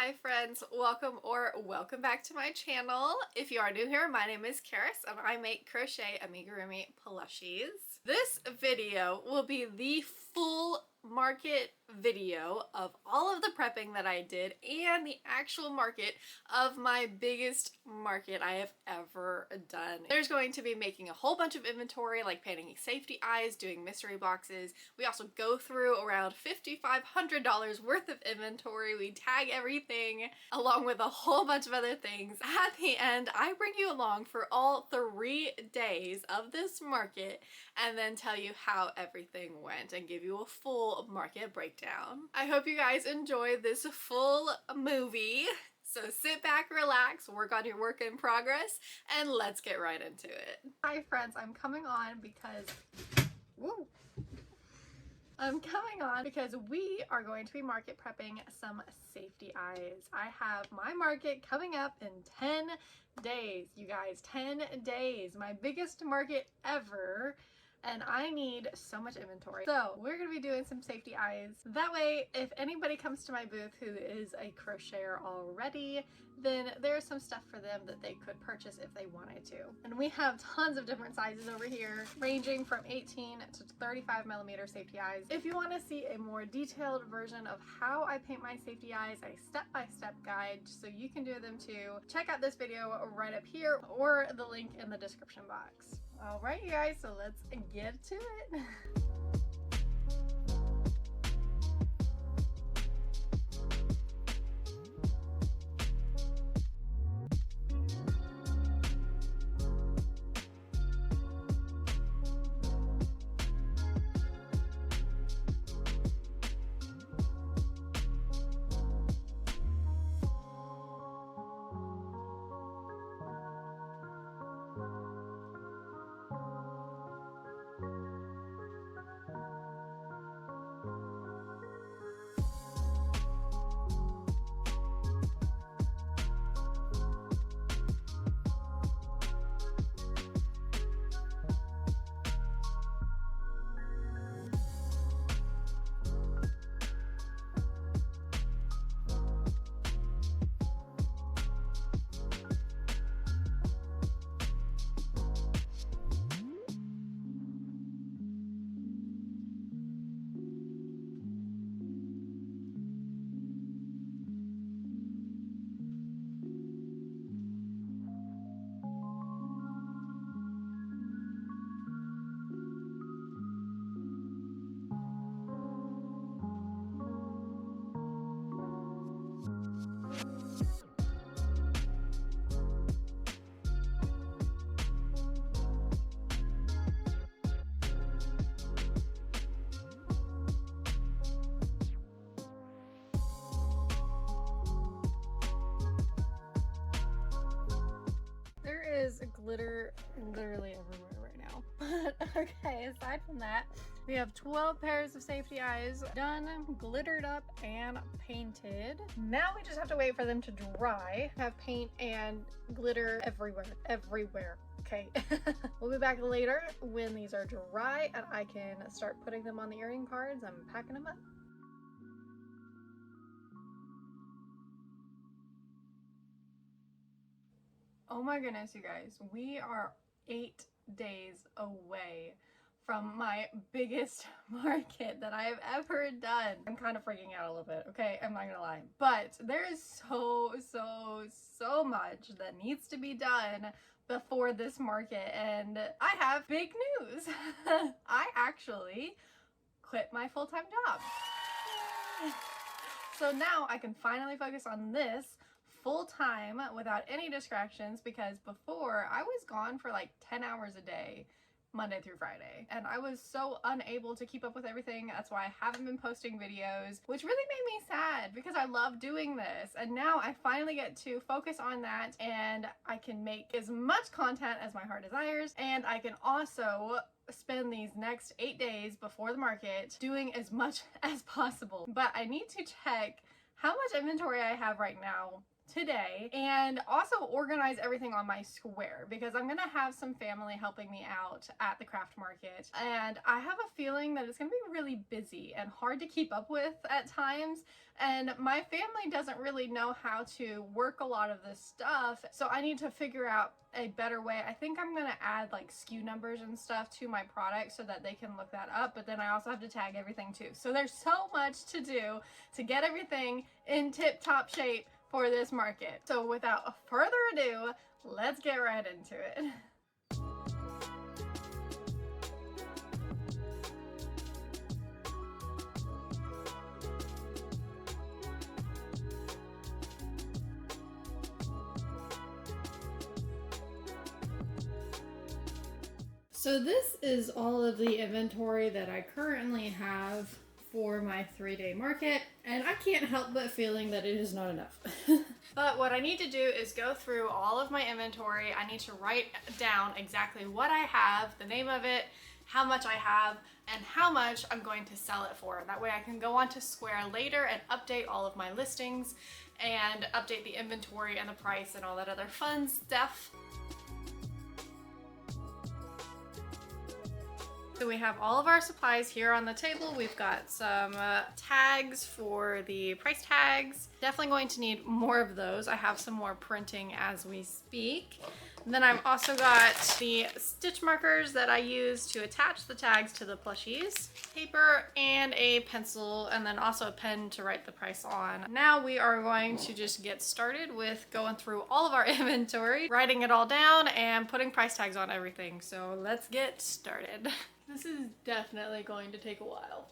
Hi friends, welcome back to my channel. If you are new here, my name is Karis and I make crochet amigurumi plushies. This video will be the full market video of all of the prepping that I did and the actual market of my biggest market I have ever done. There's going to be making a whole bunch of inventory, like painting safety eyes, doing mystery boxes. We also go through around $5,500 worth of inventory. We tag everything along with a whole bunch of other things. At the end, I bring you along for all 3 days of this market and then tell you how everything went and give you a full market breakdown. I hope you guys enjoy this full movie. So sit back, relax, work on your work in progress, and let's get right into it. Hi friends, I'm coming on because we are going to be market prepping some safety eyes. I have my market coming up in 10 days, you guys, 10 days, my biggest market ever. And I need so much inventory. So we're gonna be doing some safety eyes. That way, if anybody comes to my booth who is a crocheter already, then there's some stuff for them that they could purchase if they wanted to. And we have tons of different sizes over here, ranging from 18 to 35 millimeter safety eyes. If you wanna see a more detailed version of how I paint my safety eyes, a step-by-step guide, so you can do them too, check out this video right up here or the link in the description box. All right, you guys, so let's get to it. Is glitter literally everywhere right now. But okay, aside from that, we have 12 pairs of safety eyes done, glittered up, and painted. Now we just have to wait for them to dry. Have paint and glitter everywhere. Okay. We'll be back later when these are dry and I can start putting them on the earring cards. I'm packing them up. Oh my goodness, you guys, we are 8 days away from my biggest market that I have ever done. I'm kind of freaking out a little bit, okay? I'm not gonna lie. But there is so much that needs to be done before this market, and I have big news. I actually quit my full-time job. So now I can finally focus on this full-time without any distractions, because before I was gone for like 10 hours a day, Monday through Friday, and I was so unable to keep up with everything. That's why I haven't been posting videos, which really made me sad because I love doing this, and now I finally get to focus on that and I can make as much content as my heart desires, and I can also spend these next 8 days before the market doing as much as possible. But I need to check how much inventory I have right now today, and also organize everything on my square because I'm gonna have some family helping me out at the craft market, and I have a feeling that it's gonna be really busy and hard to keep up with at times, and my family doesn't really know how to work a lot of this stuff, so I need to figure out a better way. I think I'm gonna add like SKU numbers and stuff to my product so that they can look that up, but then I also have to tag everything too. So there's so much to do to get everything in tip-top shape for this market. So without further ado, let's get right into it. So this is all of the inventory that I currently have for my 3-day market, and I can't help but feeling that it is not enough. But what I need to do is go through all of my inventory. I need to write down exactly what I have, the name of it, how much I have, and how much I'm going to sell it for. That way I can go onto Square later and update all of my listings and update the inventory and the price and all that other fun stuff. So we have all of our supplies here on the table. We've got some tags for the price tags. Definitely going to need more of those. I have some more printing as we speak. And then I've also got the stitch markers that I use to attach the tags to the plushies, paper, and a pencil, and then also a pen to write the price on. Now we are going to just get started with going through all of our inventory, writing it all down, and putting price tags on everything. So let's get started. This is definitely going to take a while.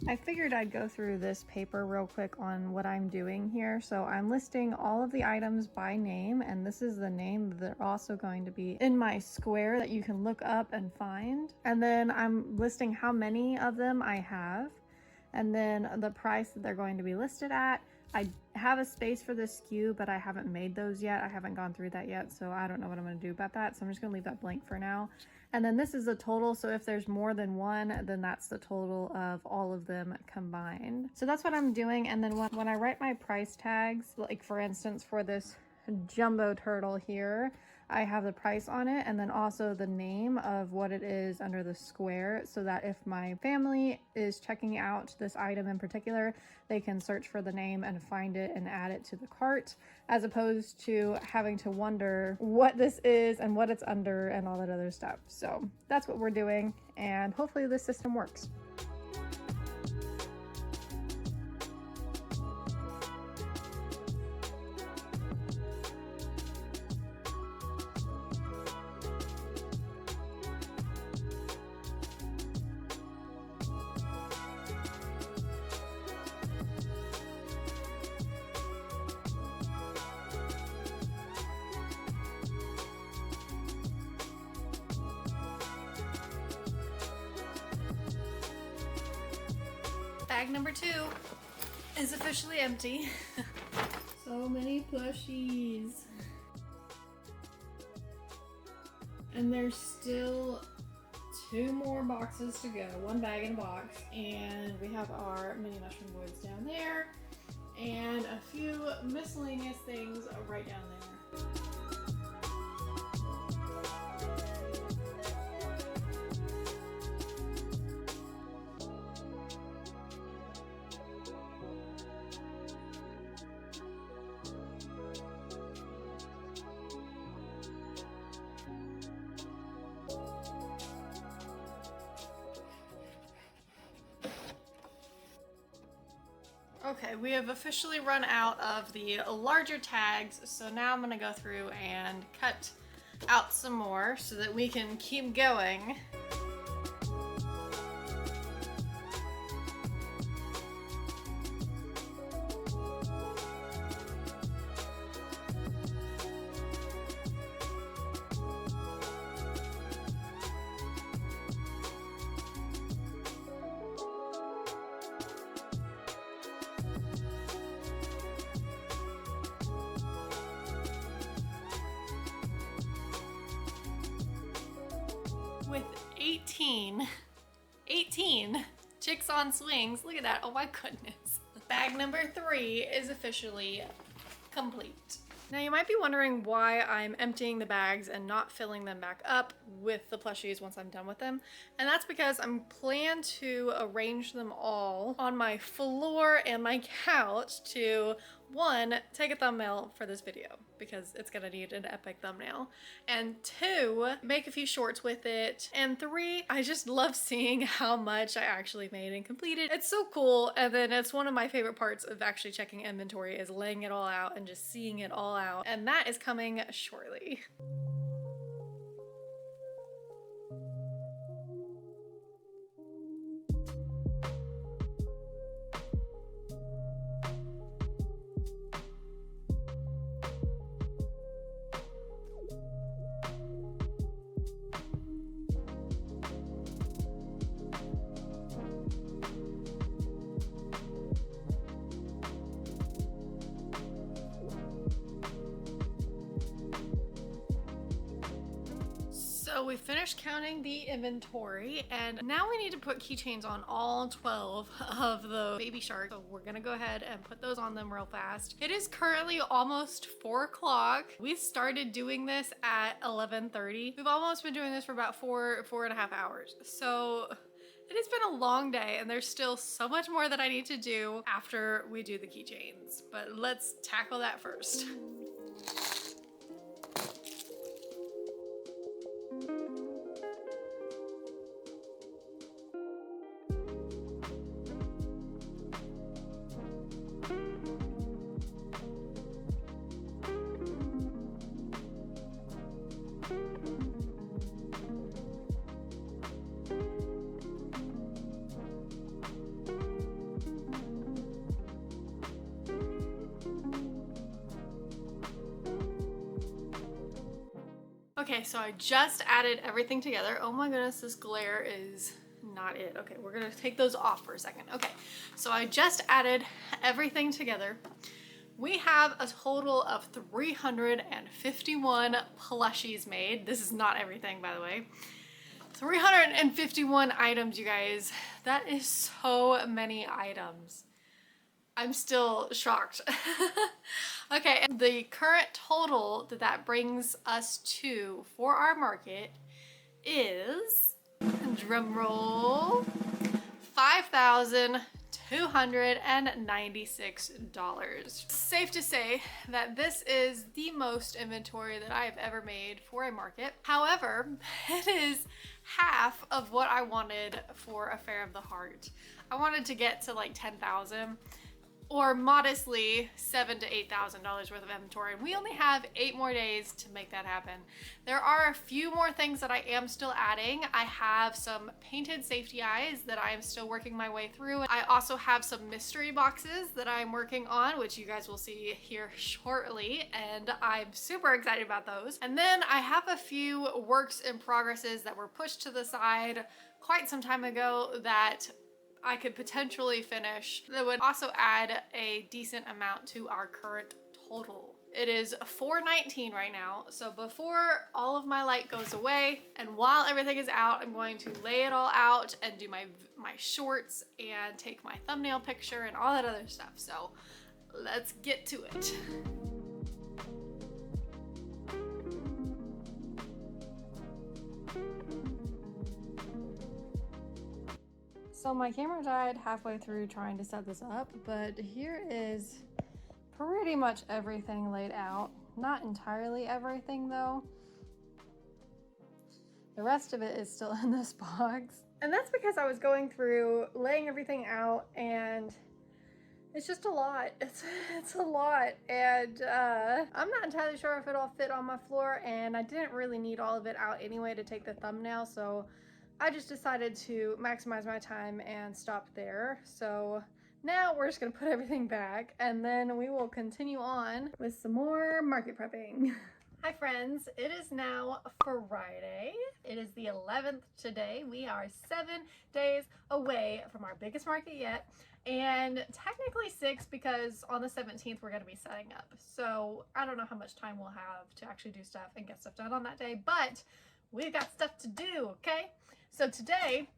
I figured I'd go through this paper real quick on what I'm doing here. So I'm listing all of the items by name, and this is the name that they're also going to be in my square that you can look up and find. And then I'm listing how many of them I have, and then the price that they're going to be listed at. I have a space for the SKU, but I haven't made those yet. I haven't gone through that yet, so I don't know what I'm going to do about that. So I'm just going to leave that blank for now. And then this is the total, so if there's more than one, then that's the total of all of them combined. So that's what I'm doing, and then when I write my price tags, like for instance for this jumbo turtle here, I have the price on it and then also the name of what it is under the square, so that if my family is checking out this item in particular, they can search for the name and find it and add it to the cart, as opposed to having to wonder what this is and what it's under and all that other stuff. So that's what we're doing, and hopefully this system works. Bag number 2 is officially empty. So many plushies. And there's still 2 more boxes to go. 1 bag in a box. And we have our mini mushroom boys down there. And a few miscellaneous things right down there. Okay, we have officially run out of the larger tags, so now I'm gonna go through and cut out some more so that we can keep going. With 18 chicks on swings. Look at that. Oh my goodness. Bag number 3 is officially complete. Now you might be wondering why I'm emptying the bags and not filling them back up with the plushies once I'm done with them. And that's because I'm planning to arrange them all on my floor and my couch to, 1, take a thumbnail for this video because it's gonna need an epic thumbnail, and 2, make a few shorts with it, and 3, I just love seeing how much I actually made and completed. It's so cool, and then it's one of my favorite parts of actually checking inventory is laying it all out and just seeing it all out, and that is coming shortly. So we finished counting the inventory, and now we need to put keychains on all 12 of the baby sharks. So we're gonna go ahead and put those on them real fast. It is currently almost 4 o'clock. We started doing this at 11:30. We've almost been doing this for about four and a half hours. So it has been a long day, and there's still so much more that I need to do after we do the keychains. But let's tackle that first. Okay, so I just added everything together. Oh my goodness, this glare is not it. Okay, we're gonna take those off for a second. Okay, so I just added everything together. We have a total of 351 plushies made. This is not everything, by the way. 351 items, you guys. That is so many items. I'm still shocked. Okay, and the current total that brings us to for our market is, drum roll, $5,296. Safe to say that this is the most inventory that I have ever made for a market. However, it is half of what I wanted for a Fair of the Heart. I wanted to get to like 10,000. Or modestly $7,000 to $8,000 worth of inventory. And we only have 8 more days to make that happen. There are a few more things that I am still adding. I have some painted safety eyes that I am still working my way through. I also have some mystery boxes that I'm working on, which you guys will see here shortly, and I'm super excited about those. And then I have a few works in progresses that were pushed to the side quite some time ago that I could potentially finish that would also add a decent amount to our current total. It is 4:19 right now, so before all of my light goes away and while everything is out, I'm going to lay it all out and do my shorts and take my thumbnail picture and all that other stuff. So let's get to it. So my camera died halfway through trying to set this up, but here is pretty much everything laid out. Not entirely everything though. The rest of it is still in this box. And that's because I was going through laying everything out and It's just a lot. It's a lot, and I'm not entirely sure if it'll fit on my floor, and I didn't really need all of it out anyway to take the thumbnail, so I just decided to maximize my time and stop there. So now we're just gonna put everything back, and then we will continue on with some more market prepping. Hi friends, it is now Friday. It is the 11th today. We are 7 days away from our biggest market yet, and technically 6 because on the 17th we're going to be setting up. So I don't know how much time we'll have to actually do stuff and get stuff done on that day, but we've got stuff to do, okay? So today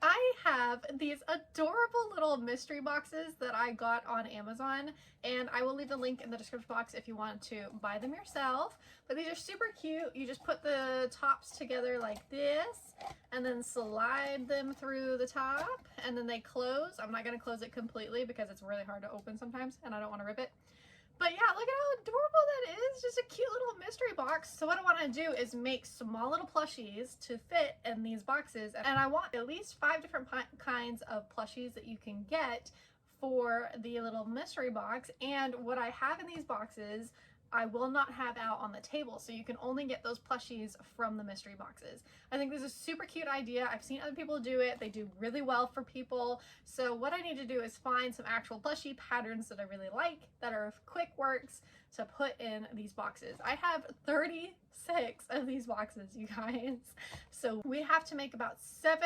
I have these adorable little mystery boxes that I got on Amazon, and I will leave a link in the description box if you want to buy them yourself. But these are super cute. You just put the tops together like this and then slide them through the top, and then they close. I'm not going to close it completely because it's really hard to open sometimes and I don't want to rip it. But yeah, look at how adorable that is. Just a cute little mystery box. So what I want to do is make small little plushies to fit in these boxes. And I want at least 5 different kinds of plushies that you can get for the little mystery box. And what I have in these boxes, I will not have out on the table. So you can only get those plushies from the mystery boxes. I think this is a super cute idea. I've seen other people do it. They do really well for people. So what I need to do is find some actual plushie patterns that I really like, that are quick works to put in these boxes. I have 36 of these boxes, you guys. So we have to make about 7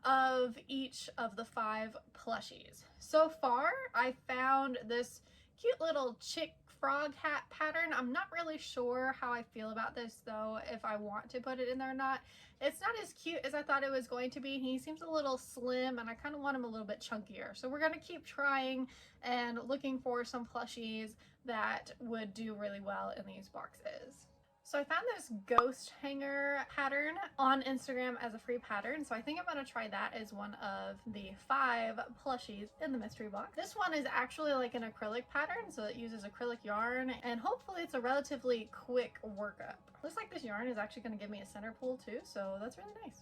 of each of the 5 plushies. So far, I found this cute little chick frog hat pattern. I'm not really sure how I feel about this though, if I want to put it in there or not. It's not as cute as I thought it was going to be. He seems a little slim and I kind of want him a little bit chunkier. So we're going to keep trying and looking for some plushies that would do really well in these boxes. So I found this ghost hanger pattern on Instagram as a free pattern. So I think I'm going to try that as one of the 5 plushies in the mystery box. This one is actually like an acrylic pattern. So it uses acrylic yarn and hopefully it's a relatively quick workup. Looks like this yarn is actually going to give me a center pull too. So that's really nice.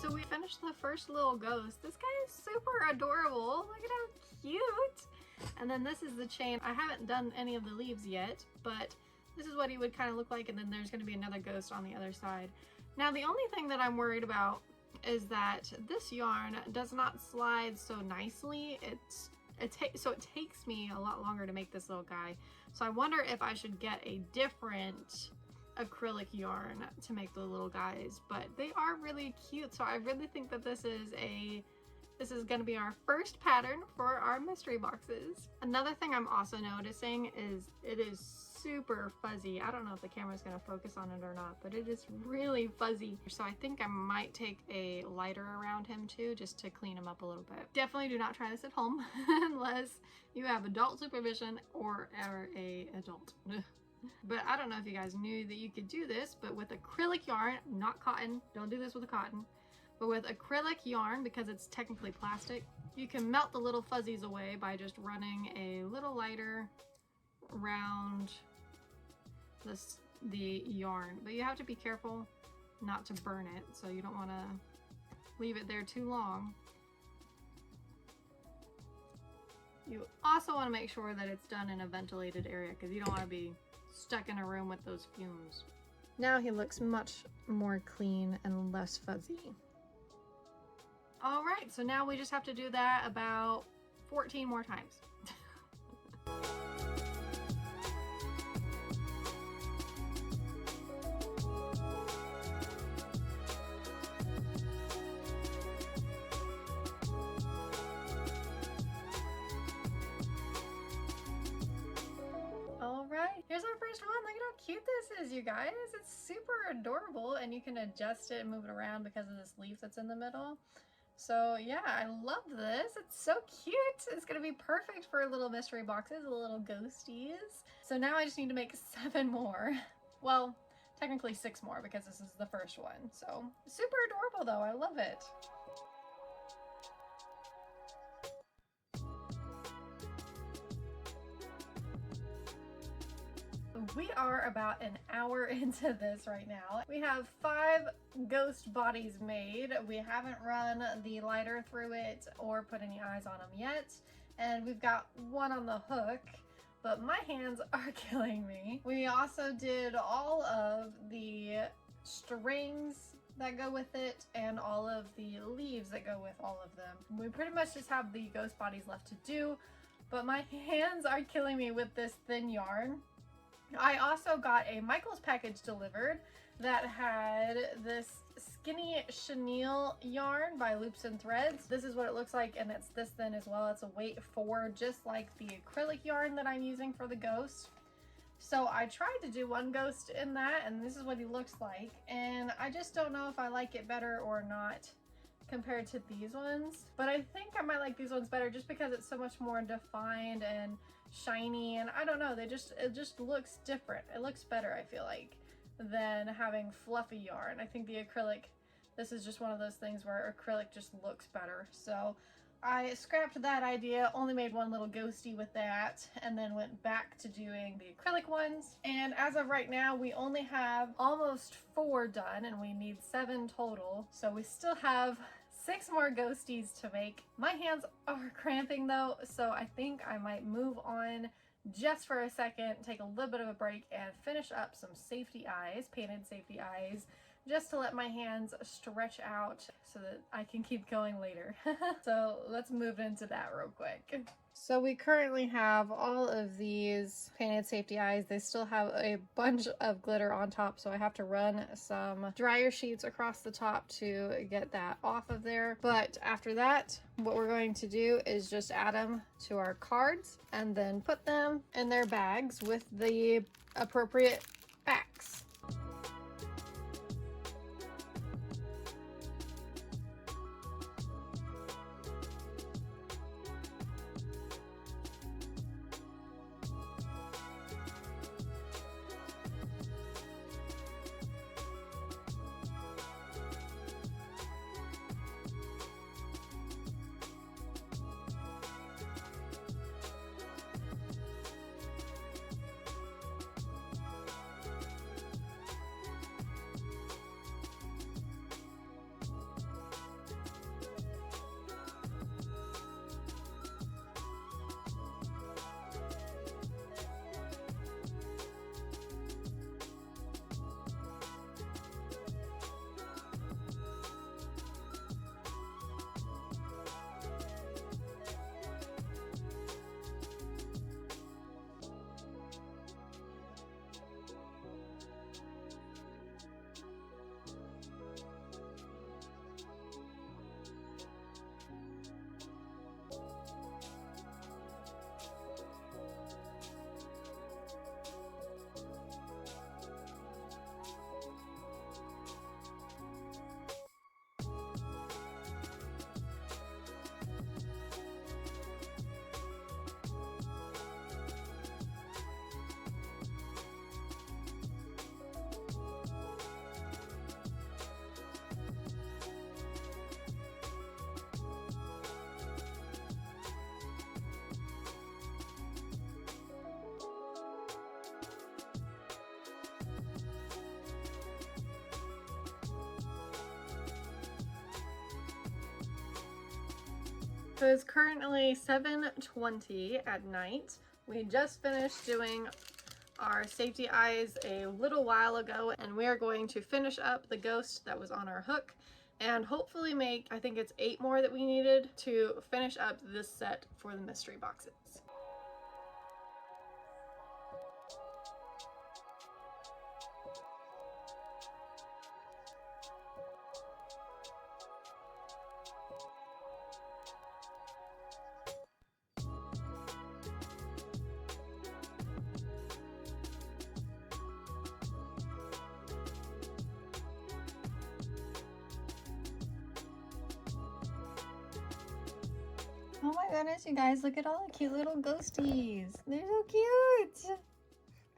So we finished the first little ghost. This guy is super adorable. Look at how cute. And then this is the chain. I haven't done any of the leaves yet, but this is what he would kind of look like. And then there's going to be another ghost on the other side. Now the only thing that I'm worried about is that this yarn does not slide so nicely. It takes me a lot longer to make this little guy. So I wonder if I should get a different acrylic yarn to make the little guys, but they are really cute. So I really think that this is going to be our first pattern for our mystery boxes. Another thing I'm also noticing is it is super fuzzy. I don't know if the camera is going to focus on it or not, but it is really fuzzy. So I think I might take a lighter around him too, just to clean him up a little bit. Definitely do not try this at home unless you have adult supervision or are a adult. But I don't know if you guys knew that you could do this, but with acrylic yarn, not cotton, don't do this with a cotton, but with acrylic yarn, because it's technically plastic, you can melt the little fuzzies away by just running a little lighter around the yarn. But you have to be careful not to burn it, so you don't want to leave it there too long. You also want to make sure that it's done in a ventilated area, because you don't want to be stuck in a room with those fumes. Now he looks much more clean and less fuzzy. All right, so now we just have to do that about 14 more times. Here's our first one. Look at how cute this is, you guys. It's super adorable, and you can adjust it and move it around because of this leaf that's in the middle. So yeah, I love this. It's so cute. It's gonna be perfect for little mystery boxes, little ghosties. So now I just need to make 7 more. Well, Technically 6 more because this is the first one. So super adorable though, I love it. We are about an hour into this right now. We have 5 ghost bodies made. We haven't run the lighter through it or put any eyes on them yet. And we've got 1 on the hook, but my hands are killing me. We also did all of the strings that go with it and all of the leaves that go with all of them. We pretty much just have the ghost bodies left to do, but my hands are killing me with this thin yarn. I also got a Michaels package delivered that had this skinny chenille yarn by Loops and Threads. This is what it looks like, and it's this thin as well. It's a weight 4, just like the acrylic yarn that I'm using for the ghost. So I tried to do one ghost in that, and this is what he looks like. And I just don't know if I like it better or not compared to these ones. But I think I might like these ones better just because it's so much more defined and shiny, and I don't know, it just looks different. It looks better, I feel like, than having fluffy yarn. I think the acrylic, this is just one of those things where acrylic just looks better. So I scrapped that idea, only made one little ghosty with that, and then went back to doing the acrylic ones. And as of right now, we only have almost 4 done, and we need 7 total. So we still have 6 more ghosties to make. My hands are cramping though, so I think I might move on just for a second, take a little bit of a break, and finish up some safety eyes, painted safety eyes, just to let my hands stretch out so that I can keep going later. So let's move into that real quick. So we currently have all of these painted safety eyes. They still have a bunch of glitter on top, so I have to run some dryer sheets across the top to get that off of there. But after that, what we're going to do is just add them to our cards and then put them in their bags with the appropriate backs. So it's currently 7:20 at night. We just finished doing our safety eyes a little while ago, and we are going to finish up the ghost that was on our hook and hopefully make, I think it's 8 more that we needed to finish up this set for the mystery boxes. Oh my goodness, you guys, look at all the cute little ghosties. They're so cute.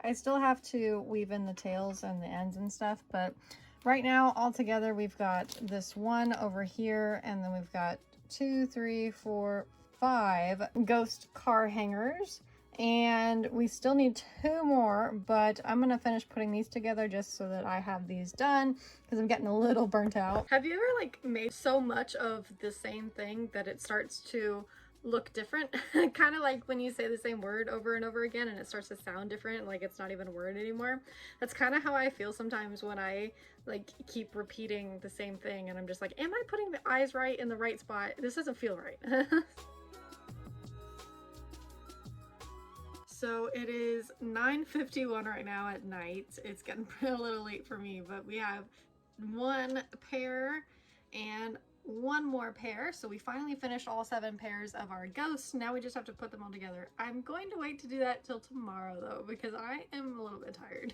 I still have to weave in the tails and the ends and stuff, but right now all together we've got this one over here, and then we've got 2, 3, 4, 5 ghost car hangers, and we still need 2 more, but I'm gonna finish putting these together just so that I have these done because I'm getting a little burnt out. Have you ever like made so much of the same thing that it starts to look different? Kind of like when you say the same word over and over again and it starts to sound different, like it's not even a word anymore. That's kind of how I feel sometimes when I like keep repeating the same thing and I'm just like, am I putting the eyes right in the right spot? This doesn't feel right. So it is 9:51 right now at night. It's getting a little late for me, but we have 1 pair and 1 more pair. So we finally finished all 7 pairs of our ghosts. Now we just have to put them all together. I'm going to wait to do that till tomorrow though, because I am a little bit tired.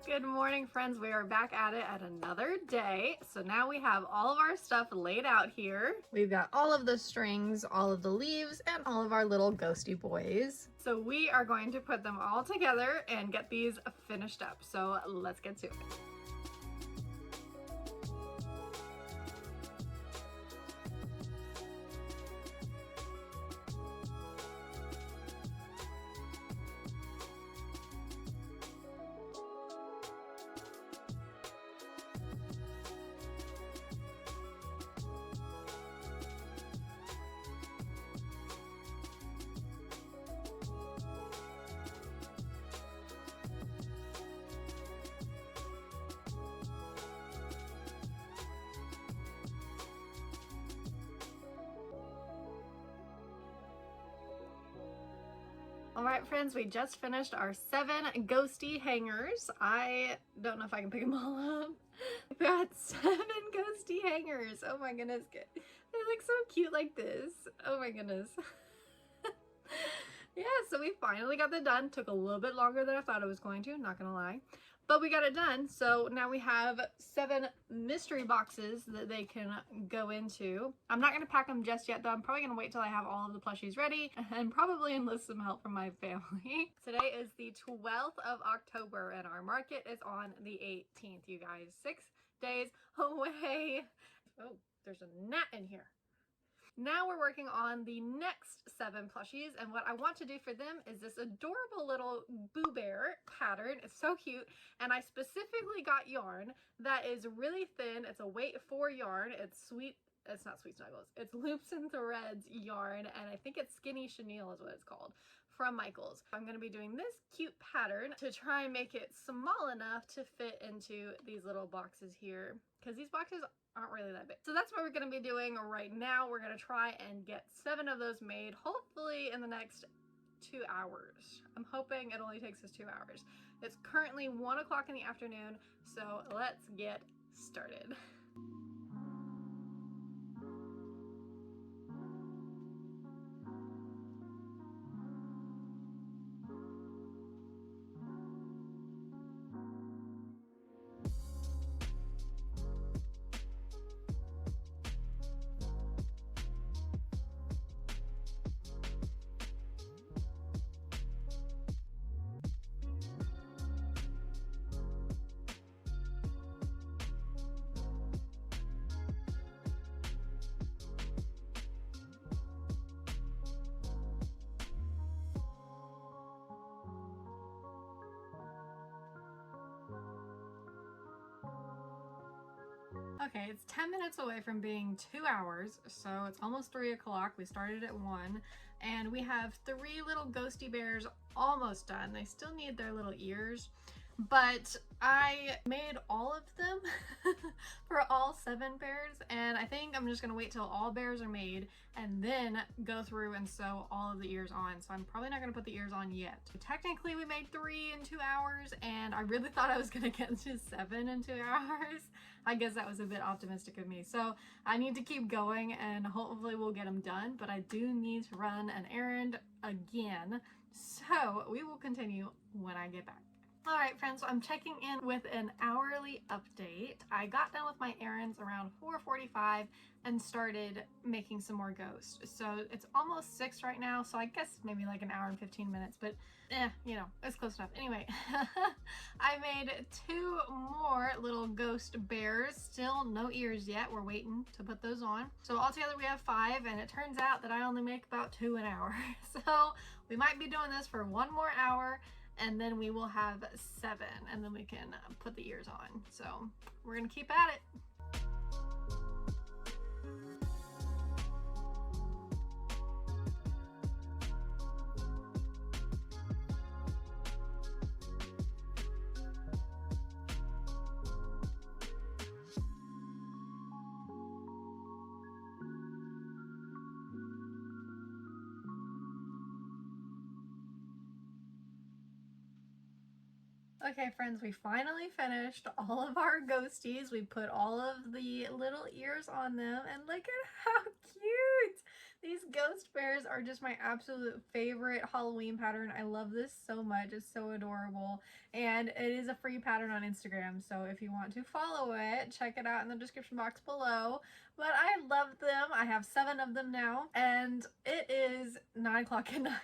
Good morning, friends. We are back at it at another day. So now we have all of our stuff laid out here. We've got all of the strings, all of the leaves, and all of our little ghosty boys. So we are going to put them all together and get these finished up. So let's get to it. Alright friends, we just finished our 7 ghosty hangers. I don't know if I can pick them all up. We got 7 ghosty hangers. Oh my goodness. They look so cute like this. Oh my goodness. Yeah, so we finally got that done. Took a little bit longer than I thought it was going to, not gonna lie. But we got it done. So now we have 7 mystery boxes that they can go into. I'm not gonna pack them just yet though. I'm probably gonna wait till I have all of the plushies ready and probably enlist some help from my family. Today is the 12th of October and our market is on the 18th, you guys. 6 days away. Oh, there's a gnat in here. Now we're working on the next 7 plushies, and what I want to do for them is this adorable little Boo Bear pattern. It's so cute, and I specifically got yarn that is really thin. It's a weight 4 yarn. It's not Sweet Snuggles. It's Loops and Threads yarn, and I think it's Skinny Chenille is what it's called, from Michaels. I'm going to be doing this cute pattern to try and make it small enough to fit into these little boxes here, because these boxes aren't really that big. So that's what we're going to be doing right now. We're going to try and get 7 of those made, hopefully in the next 2 hours. I'm hoping it only takes us 2 hours. It's currently 1 o'clock in the afternoon, so let's get started. Okay, it's 10 minutes away from being 2 hours, so it's almost 3 o'clock. We started at 1, and we have 3 little ghosty bears almost done. They still need their little ears, but I made all of them for all 7 bears, and I think I'm just gonna wait till all bears are made and then go through and sew all of the ears on. So I'm probably not gonna put the ears on yet. Technically we made 3 in 2 hours, and I really thought I was gonna get to 7 in 2 hours. I guess that was a bit optimistic of me. So I need to keep going and hopefully we'll get them done, but I do need to run an errand again. So we will continue when I get back. Alright friends, so I'm checking in with an hourly update. I got done with my errands around 4:45 and started making some more ghosts. So it's almost 6 right now, so I guess maybe like an hour and 15 minutes, but you know, it's close enough. Anyway, I made 2 more little ghost bears. Still no ears yet. We're waiting to put those on. So altogether we have 5, and it turns out that I only make about 2 an hour. So we might be doing this for 1 more hour, and then we will have 7, and then we can put the ears on. So we're gonna keep at it. Okay friends, we finally finished all of our ghosties. We put all of the little ears on them, and look at how cute! These ghost bears are just my absolute favorite Halloween pattern. I love this so much. It's so adorable, and it is a free pattern on Instagram, so if you want to follow it, check it out in the description box below. But I love them. I have 7 of them now, and it is 9 o'clock at night.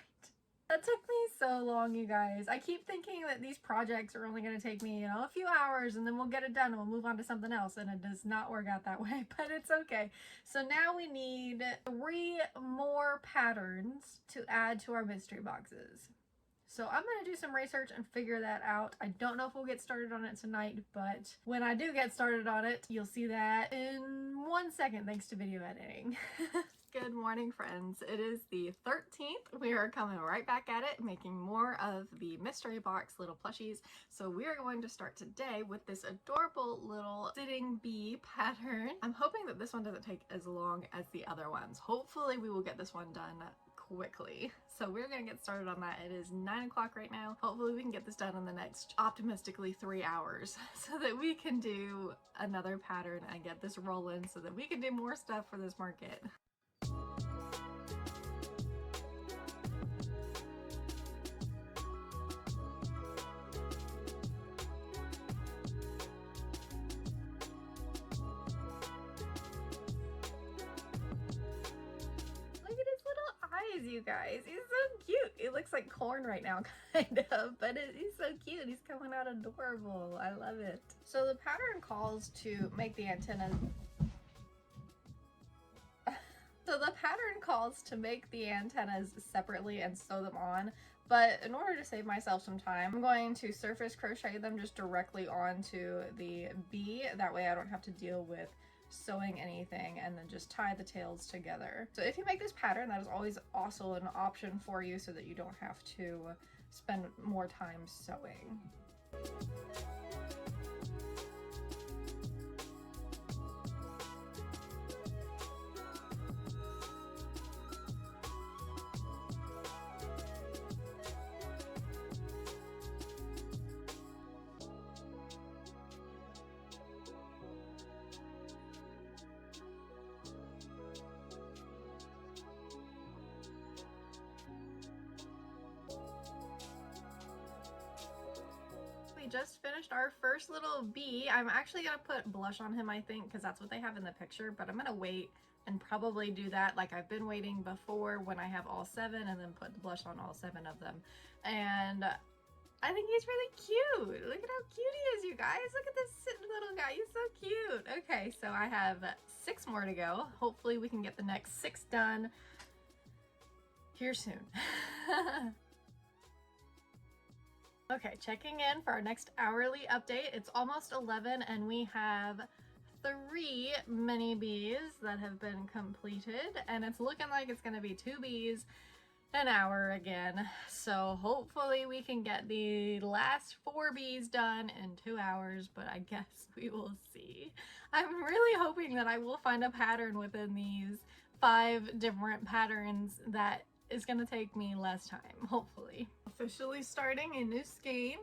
That took me so long, you guys. I keep thinking that these projects are only going to take me, a few hours, and then we'll get it done and we'll move on to something else, and it does not work out that way, but it's okay. So now we need 3 more patterns to add to our mystery boxes. So I'm going to do some research and figure that out. I don't know if we'll get started on it tonight, but when I do get started on it, you'll see that in 1 second thanks to video editing. Good morning, friends. It is the 13th. We are coming right back at it, making more of the mystery box little plushies. So we are going to start today with this adorable little sitting bee pattern. I'm hoping that this one doesn't take as long as the other ones. Hopefully we will get this one done quickly. So we're gonna get started on that. It is 9 o'clock right now. Hopefully we can get this done in the next, optimistically, 3 hours so that we can do another pattern and get this rolling so that we can do more stuff for this market. You guys, he's so cute. He looks like corn right now, kind of, but he's so cute. He's coming out adorable. I love it. So the pattern calls to make the antennas separately and sew them on, but in order to save myself some time, I'm going to surface crochet them just directly onto the bee. That way I don't have to deal with sewing anything, and then just tie the tails together. So if you make this pattern, that is always also an option for you so that you don't have to spend more time sewing. Just finished our first little bee. I'm actually gonna put blush on him, I think, because that's what they have in the picture, but I'm gonna wait and probably do that like I've been waiting before when I have all 7, and then put the blush on all 7 of them. And I think he's really cute. Look at how cute he is, you guys. Look at this little guy. He's so cute. Okay, so I have 6 more to go. Hopefully we can get the next 6 done here soon. Okay, checking in for our next hourly update. It's almost 11 and we have 3 mini bees that have been completed, and it's looking like it's going to be 2 bees an hour again. So hopefully we can get the last 4 bees done in 2 hours, but I guess we will see. I'm really hoping that I will find a pattern within these 5 different patterns that is going to take me less time, hopefully. Officially starting a new skein.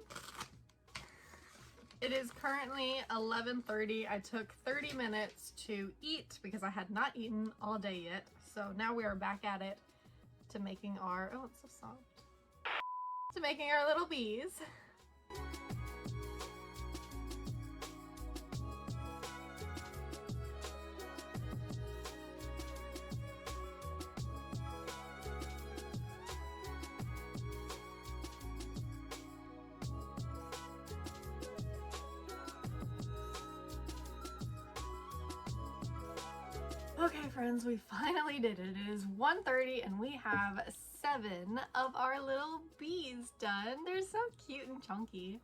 It is currently 11:30. I took 30 minutes to eat because I had not eaten all day yet. So now we are back at it to making our, oh, it's so soft, to making our little bees. Okay friends, we finally did it. It is 1:30 and we have 7 of our little bees done. They're so cute and chunky.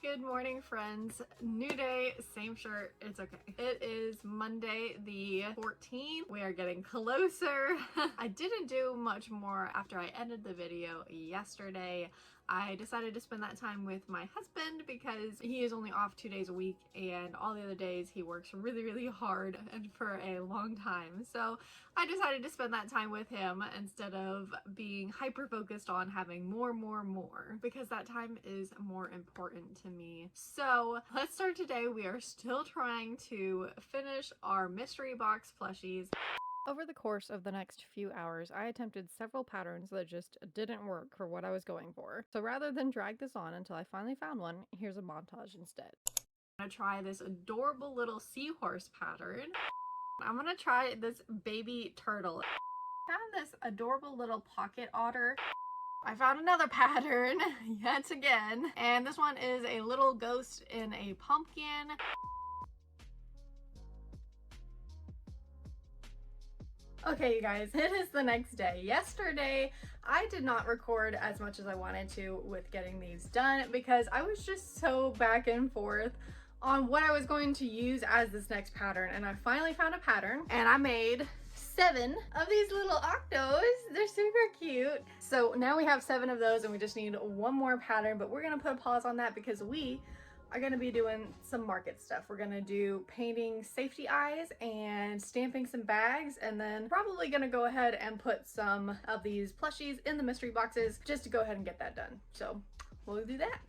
Good morning friends. New day, same shirt, it's okay. It is Monday the 14th. We are getting closer. I didn't do much more after I ended the video yesterday. I decided to spend that time with my husband because he is only off 2 days a week and all the other days he works really hard and for a long time. So I decided to spend that time with him instead of being hyper focused on having more because that time is more important to me. So let's start today. We are still trying to finish our mystery box plushies. Over the course of the next few hours, I attempted several patterns that just didn't work for what I was going for. So rather than drag this on until I finally found one, here's a montage instead. I'm gonna try this adorable little seahorse pattern. I'm gonna try this baby turtle. I found this adorable little pocket otter. I found another pattern yet again, and this one is a little ghost in a pumpkin. Okay, you guys, it is the next day. Yesterday, I did not record as much as I wanted to with getting these done because I was just so back and forth on what I was going to use as this next pattern. And I finally found a pattern and I made 7 of these little octos. They're super cute. So now we have 7 of those and we just need one more pattern, but we're gonna put a pause on that because we are going to be doing some market stuff. We're going to do painting safety eyes and stamping some bags, and then probably going to go ahead and put some of these plushies in the mystery boxes just to go ahead and get that done. So we'll do that.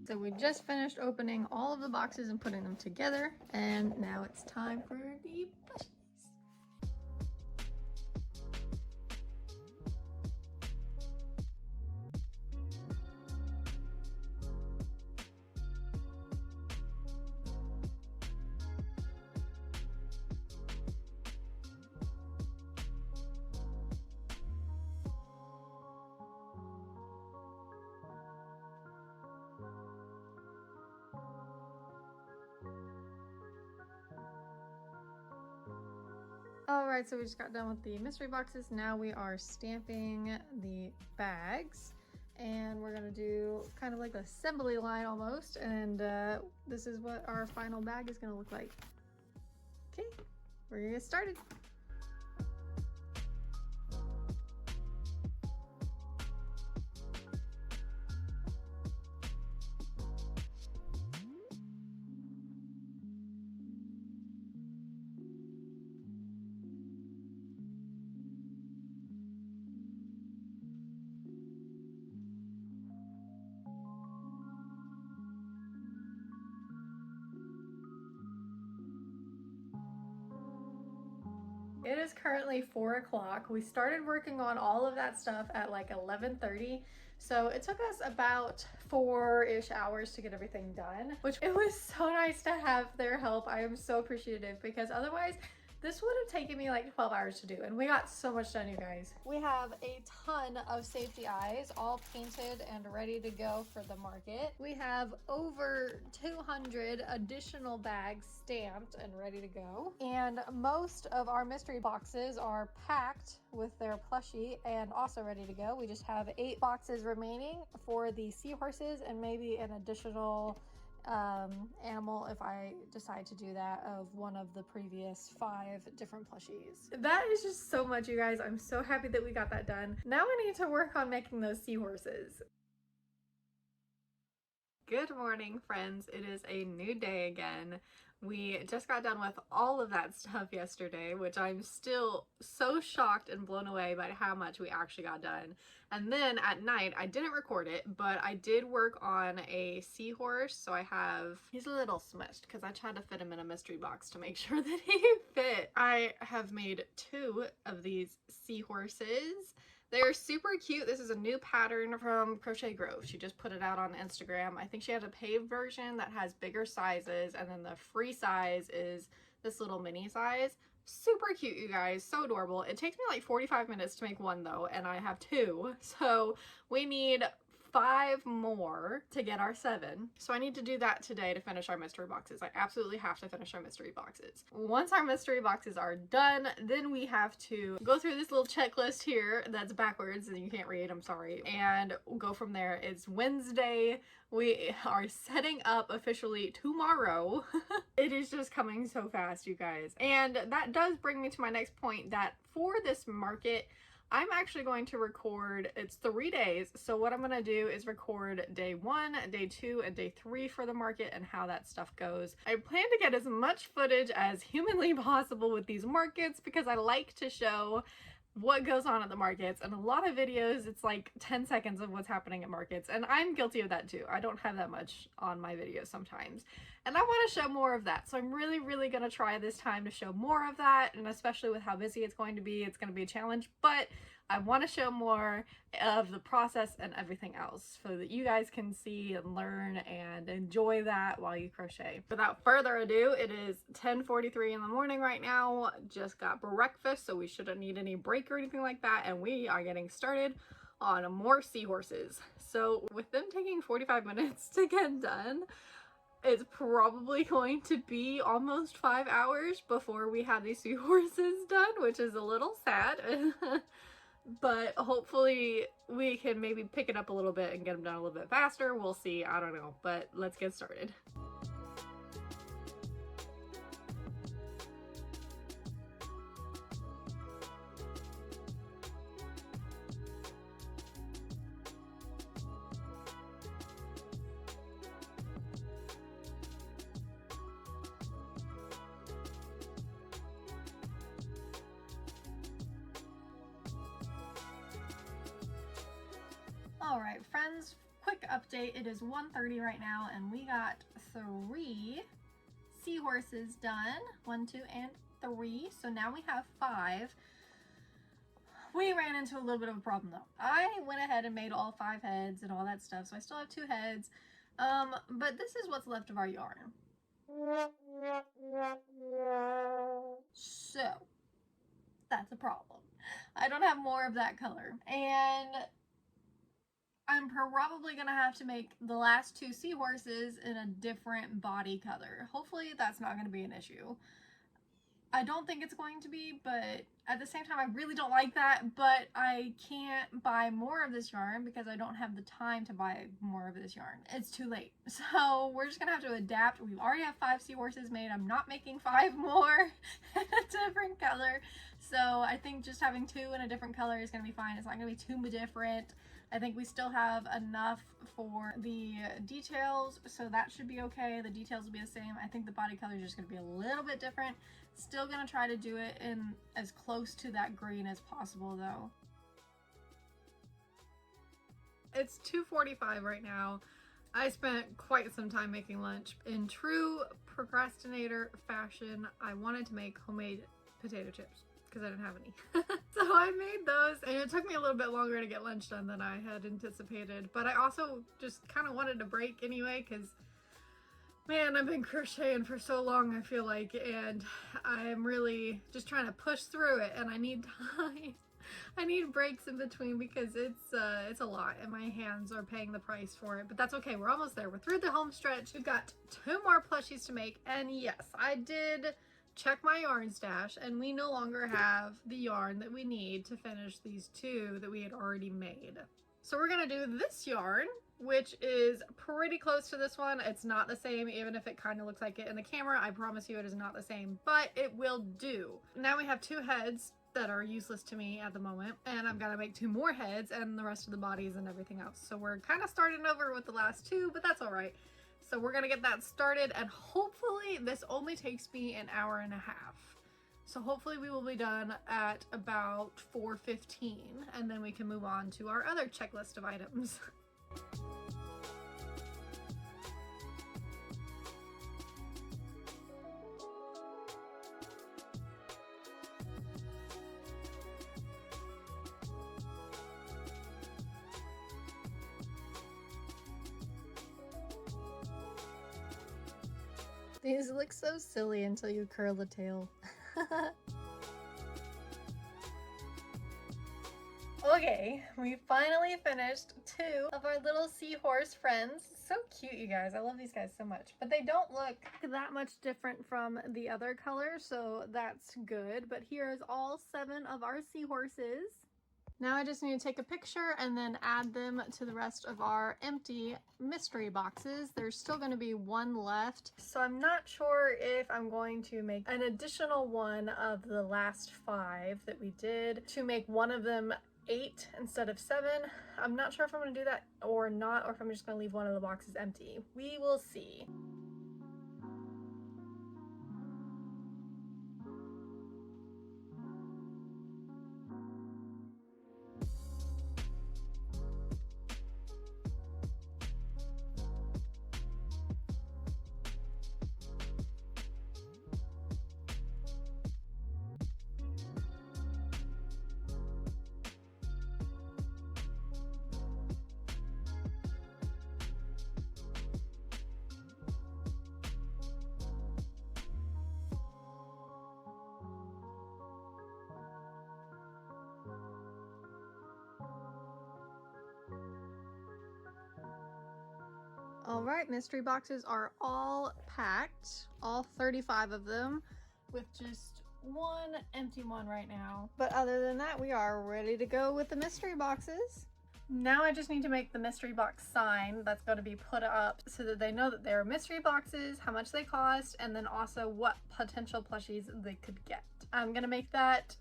So we just finished opening all of the boxes and putting them together, and now it's time for the plushies. Alright, so we just got done with the mystery boxes. Now we are stamping the bags, and we're gonna do kind of like an assembly line almost, and this is what our final bag is gonna look like. Okay, we're gonna get started. It is currently 4 o'clock. We started working on all of that stuff at like 11:30. So it took us about 4-ish hours to get everything done, which it was so nice to have their help. I am so appreciative because otherwise This would have taken me like 12 hours to do, and we got so much done, you guys. We have a ton of safety eyes, all painted and ready to go for the market. We have over 200 additional bags stamped and ready to go. And most of our mystery boxes are packed with their plushie and also ready to go. We just have 8 boxes remaining for the seahorses and maybe an additional animal if I decide to do that, of one of the previous 5 different plushies. That is just so much, you guys. I'm so happy that we got that done. Now I need to work on making those seahorses. Good morning, friends. It is a new day again. We just got done with all of that stuff yesterday, which I'm still so shocked and blown away by how much we actually got done. And then at night, I didn't record it, but I did work on a seahorse. So he's a little smushed because I tried to fit him in a mystery box to make sure that he fit. I have made 2 of these seahorses. They're super cute. This is a new pattern from Crochet Grove. She just put it out on Instagram. I think she has a paid version that has bigger sizes, and then the free size is this little mini size. Super cute, you guys. So adorable. It takes me like 45 minutes to make one though, and I have 2. So we need 5 more to get our 7. So I need to do that today to finish our mystery boxes. I absolutely have to finish our mystery boxes. Once our mystery boxes are done, then we have to go through this little checklist here that's backwards and you can't read, I'm sorry, and go from there. It's Wednesday. We are setting up officially tomorrow. It is just coming so fast, you guys. And that does bring me to my next point, that for this market, I'm actually going to record, it's 3 days, so what I'm going to do is record day 1, day 2, and day 3 for the market and how that stuff goes. I plan to get as much footage as humanly possible with these markets because I like to show what goes on at the markets, and a lot of videos it's like 10 seconds of what's happening at markets, and I'm guilty of that too. I don't have that much on my videos sometimes, and I want to show more of that, so I'm really going to try this time to show more of that, and especially with how busy it's going to be a challenge, but I want to show more of the process and everything else so that you guys can see and learn and enjoy that while you crochet. Without further ado, it is 10:43 in the morning right now. Just got breakfast, so we shouldn't need any break or anything like that, and we are getting started on more seahorses. So with them taking 45 minutes to get done, it's probably going to be almost 5 hours before we have these seahorses done, which is a little sad. But hopefully we can maybe pick it up a little bit and get them done a little bit faster. We'll see. I don't know, but let's get started. All right, friends, quick update. It is 1:30 right now, and we got 3 seahorses done. 1, 2, and 3. So now we have 5. We ran into a little bit of a problem though. I went ahead and made all 5 heads and all that stuff, so I still have 2 heads. But this is what's left of our yarn. So that's a problem. I don't have more of that color, and I'm probably gonna have to make the last 2 seahorses in a different body color. Hopefully that's not gonna be an issue. I don't think it's going to be, but at the same time I really don't like that, but I can't buy more of this yarn because I don't have the time to buy more of this yarn. It's too late. So we're just gonna have to adapt. We already have 5 seahorses made. I'm not making 5 more in a different color. So I think just having 2 in a different color is gonna be fine. It's not gonna be too different. I think we still have enough for the details, so that should be okay. The details will be the same. I think the body color is just going to be a little bit different. Still going to try to do it in as close to that green as possible though. It's 2:45 right now. I spent quite some time making lunch. In true procrastinator fashion, I wanted to make homemade potato chips because I didn't have any. So I made those, and it took me a little bit longer to get lunch done than I had anticipated, but I also just kind of wanted a break anyway because Man, I've been crocheting for so long, I feel like, and I'm really just trying to push through it, and I need time. I need breaks in between because it's a lot and my hands are paying the price for it, but that's okay. We're almost there. We're through the home stretch. We've got 2 more plushies to make, and yes, I did check my yarn stash and we no longer have the yarn that we need to finish these 2 that we had already made. So we're gonna do this yarn, which is pretty close to this one. It's not the same, even if it kind of looks like it in the camera. I promise you it is not the same, but it will do. Now we have 2 heads that are useless to me at the moment, and I've got to make 2 more heads and the rest of the bodies and everything else. So we're kind of starting over with the last 2, but that's all right. So we're gonna get that started, and hopefully this only takes me an hour and a half. So hopefully we will be done at about 4:15, and then we can move on to our other checklist of items. These look so silly until you curl the tail. Okay, we finally finished 2 of our little seahorse friends. So cute, you guys. I love these guys so much. But they don't look that much different from the other colors, so that's good. But here's all 7 of our seahorses. Now I just need to take a picture and then add them to the rest of our empty mystery boxes. There's still going to be 1 left, so I'm not sure if I'm going to make an additional one of the last 5 that we did to make one of them 8 instead of 7. I'm not sure if I'm going to do that or not, or if I'm just going to leave one of the boxes empty. We will see. All right, mystery boxes are all packed, all 35 of them, with just 1 empty one right now. But other than that, we are ready to go with the mystery boxes. Now I just need to make the mystery box sign that's going to be put up so that they know that they're mystery boxes, how much they cost, and then also what potential plushies they could get. I'm going to make that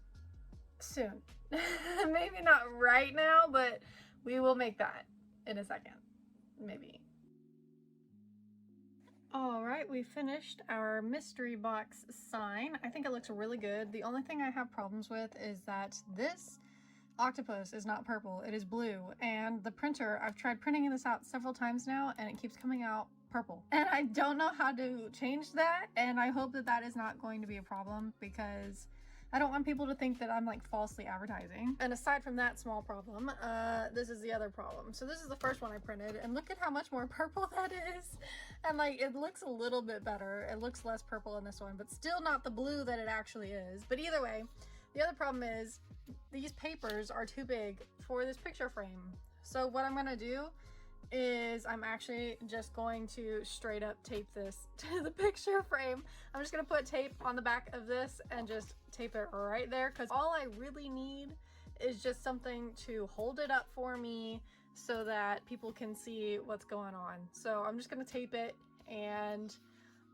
soon. Maybe not right now, but we will make that in a second, maybe. All right, we finished our mystery box sign. I think it looks really good. The only thing I have problems with is that this octopus is not purple, it is blue. And the printer, I've tried printing this out several times now and it keeps coming out purple. And I don't know how to change that, and I hope that that is not going to be a problem because I don't want people to think that I'm like falsely advertising. And aside from that small problem, this is the other problem. So this is the first one I printed, and look at how much more purple that is. And like, it looks a little bit better. It looks less purple in this one, but still not the blue that it actually is. But either way, the other problem is these papers are too big for this picture frame. So what I'm gonna do is I'm actually just going to straight up tape this to the picture frame. I'm just gonna put tape on the back of this and just tape it right there, because all I really need is just something to hold it up for me so that people can see what's going on. So I'm just gonna tape it and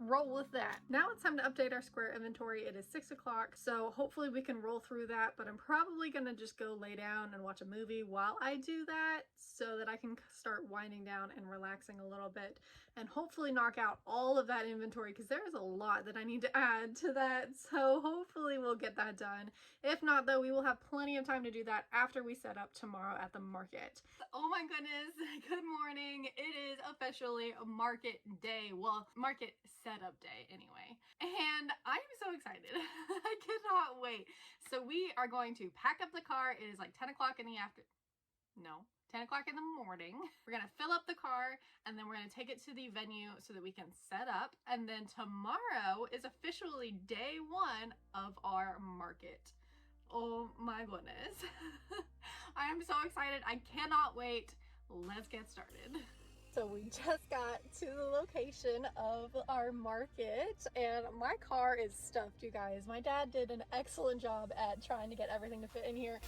roll with that. Now it's time to update our square inventory. It is 6 o'clock, so hopefully we can roll through that, but I'm probably gonna just go lay down and watch a movie while I do that so that I can start winding down and relaxing a little bit and hopefully knock out all of that inventory, because there is a lot that I need to add to that. So hopefully we'll get that done. If not though, we will have plenty of time to do that after we set up tomorrow at the market. Oh my goodness, good morning. It is officially market day. Well, market setup day anyway. And I'm so excited. I cannot wait. So we are going to pack up the car. It is like 10 o'clock in the afternoon. No, 10 o'clock in the morning. We're gonna fill up the car and then we're gonna take it to the venue so that we can set up. And then tomorrow is officially day one of our market. Oh my goodness. I am so excited. I cannot wait. Let's get started. So we just got to the location of our market and my car is stuffed, you guys. My dad did an excellent job at trying to get everything to fit in here.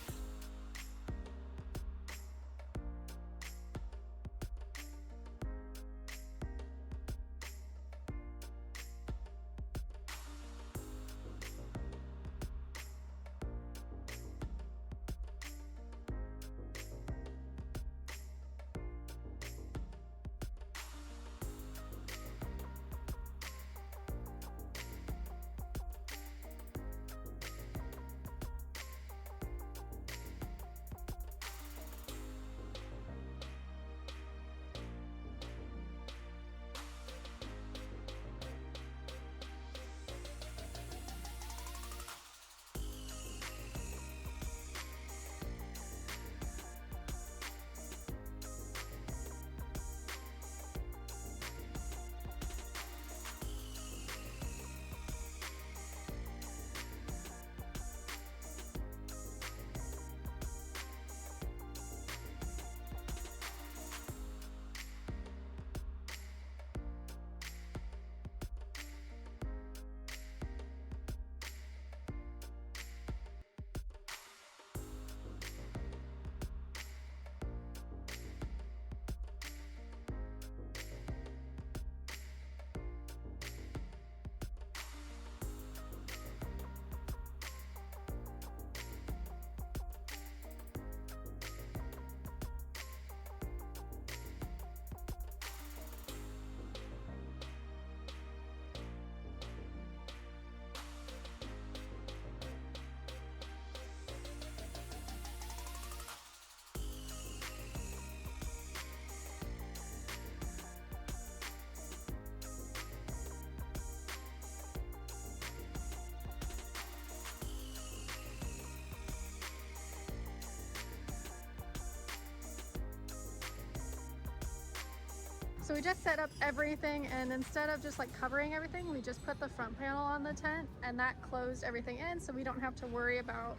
So we just set up everything, and instead of just like covering everything, we just put the front panel on the tent, and that closed everything in so we don't have to worry about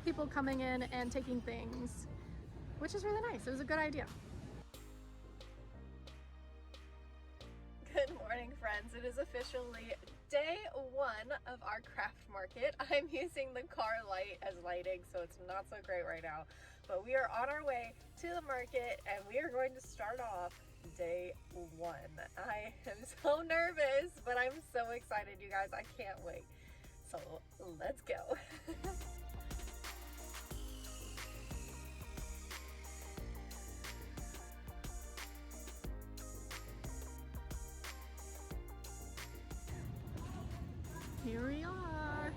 people coming in and taking things, which is really nice. It was a good idea. Good morning, friends. It is officially day one of our craft market. I'm using the car light as lighting, so it's not so great right now, but we are on our way to the market and we are going to start off day one. I am so nervous, but I'm so excited, you guys. I can't wait. So let's go. Here we are.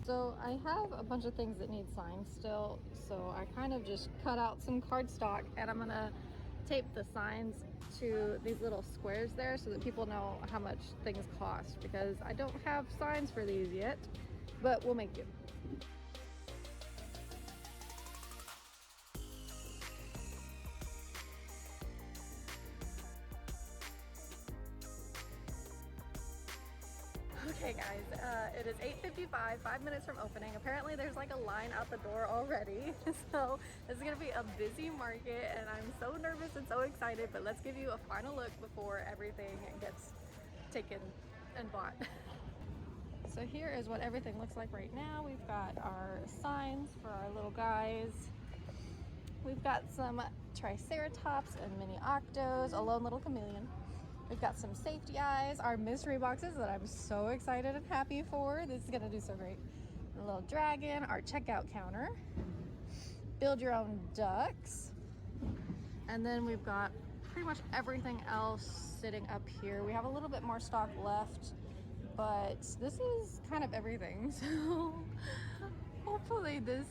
So I have a bunch of things that need signs still, so I kind of just cut out some cardstock and I'm gonna tape the signs to these little squares there so that people know how much things cost, because I don't have signs for these yet, but we'll make do. Okay guys, it is 8:55, 5 minutes from opening. Apparently there's like a line out the door already. So this is gonna be a busy market and I'm so nervous and so excited, but let's give you a final look before everything gets taken and bought. So here is what everything looks like right now. We've got our signs for our little guys. We've got some triceratops and mini octos, a lone little chameleon. We've got some safety eyes, our mystery boxes that I'm so excited and happy for. This is gonna do so great. A little dragon, our checkout counter, build your own ducks, and then we've got pretty much everything else sitting up here. We have a little bit more stock left, but this is kind of everything. So hopefully this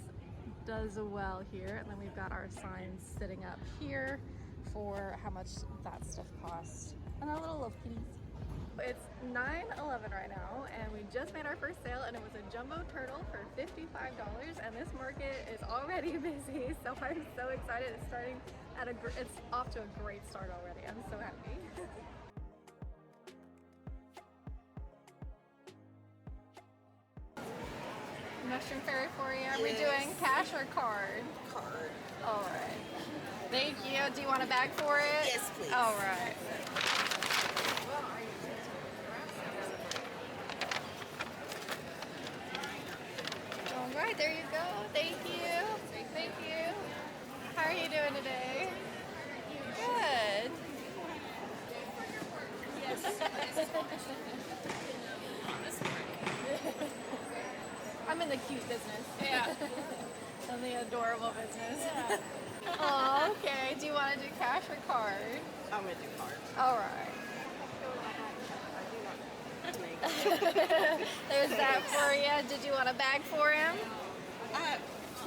does well here. And then we've got our signs sitting up here for how much that stuff costs. And our little love kitties. It's 9:11 right now, and we just made our first sale, and it was a jumbo turtle for $55. And this market is already busy, so I'm so excited. It's starting at it's off to a great start already. I'm so happy. Mushroom fairy for you. Are we doing cash or card? Card. All right. Thank you. Do you want a bag for it? Yes, please. All right. All right, there you go. Thank you. Thank you. How are you doing today? Good. I'm in the cute business. Yeah. I'm the adorable business. Yeah. Oh, okay. Do you want to do cash or card? I'm gonna do card. All right. There's that for you. Did you want a bag for him?